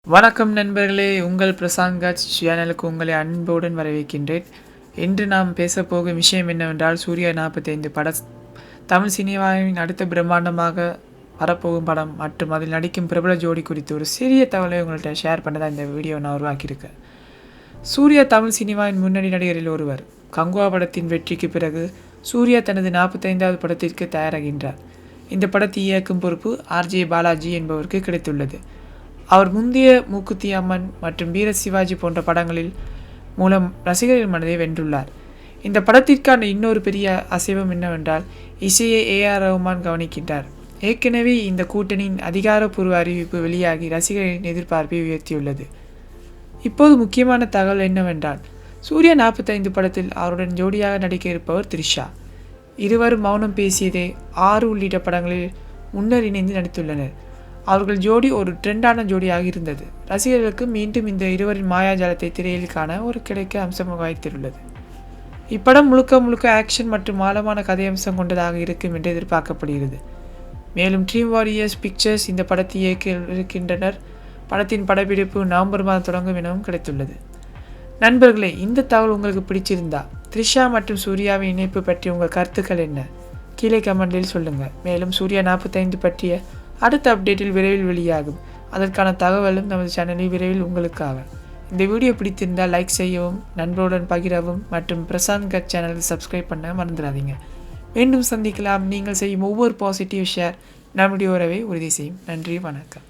வணக்கம் நண்பர்களே, உங்கள் பிரசாந்த் காட்ச் சேனலுக்கு உங்களை அன்புடன் வரவேற்கின்றேன். இன்று நாம் பேசப்போகும் விஷயம் என்னவென்றால், சூர்யா 45 தமிழ் சினிமாவின் அடுத்த பிரம்மாண்டமாக வரப்போகும் படம் மற்றும் அதில் நடிக்கும் பிரபல ஜோடி குறித்து ஒரு சிறிய தகவலை உங்கள்கிட்ட ஷேர் பண்ண தான் இந்த வீடியோ நான் உருவாக்கியிருக்கேன். சூர்யா தமிழ் சினிமாவின் முன்னணி நடிகரில் ஒருவர். கங்குவா படத்தின் வெற்றிக்கு பிறகு சூர்யா தனது 45வது படத்திற்கு தயாராகின்றார். இந்த படத்தை இயக்கும் பொறுப்பு RJ பாலாஜி என்பவருக்கு கிடைத்துள்ளது. அவர் முந்தைய மூக்குத்தி அம்மன் மற்றும் வீர சிவாஜி போன்ற படங்களில் மூலம் ரசிகர்கள் மனதை வென்றுள்ளார். இந்த படத்திற்கான இன்னொரு பெரிய அசைவம் என்னவென்றால், இசையை AR ரஹ்மான் கவனிக்கின்றார். ஏற்கனவே இந்த கூட்டணியின் அதிகாரப்பூர்வ அறிவிப்பு வெளியாகி ரசிகர்களின் எதிர்பார்ப்பை உயர்த்தியுள்ளது. இப்போது முக்கியமான தகவல் என்னவென்றால், சூர்யா 45 படத்தில் அவருடன் ஜோடியாக நடிக்க இருப்பவர் த்ரிஷா. இருவரும் மௌனம் பேசியதே 6 உள்ளிட்ட படங்களில் முன்னர் இணைந்து நடித்துள்ளனர். அவர்கள் ஜோடி ஒரு ட்ரெண்டான ஜோடியாக இருந்தது. ரசிகர்களுக்கு மீண்டும் இந்த இருவரின் மாயாஜாலத்தை திரையில் காண ஒரு கிடைக்க அம்சம் வாய்த்துள்ளது. இப்படம் முழுக்க ஆக்ஷன் மற்றும் ஆழமான கதையம்சம் கொண்டதாக இருக்கும் என்று எதிர்பார்க்கப்படுகிறது. மேலும் ட்ரீம் வாரியர்ஸ் பிக்சர்ஸ் இந்த படத்தை இயக்க இருக்கின்றனர். படத்தின் படப்பிடிப்பு நவம்பர் மாதம் தொடங்கும் எனவும் கிடைத்துள்ளது. நண்பர்களே, இந்த தகவல் உங்களுக்கு பிடிச்சிருந்தா த்ரிஷா மற்றும் சூர்யாவின் இணைப்பு பற்றி உங்கள் கருத்துக்கள் என்ன? கீழே கமெண்டில் சொல்லுங்கள். மேலும் சூர்யா 45 பற்றிய அடுத்த அப்டேட்டில் விரைவில் வெளியாகும். அதற்கான தகவலும் நமது சேனலில் விரைவில் உங்களுக்காக. இந்த வீடியோ பிடித்திருந்தால் லைக் செய்யவும், நண்பருடன் பகிரவும் மற்றும் பிரசாந்த் காட்ச் சேனலுக்கு சப்ஸ்கிரைப் பண்ண மறந்துடாதீங்க. மீண்டும் சந்திக்கலாம். நீங்கள் செய்யும் ஒவ்வொரு பாசிட்டிவ் ஷேர் நம்முடைய உறவை உறுதி செய்யும். நன்றி, வணக்கம்.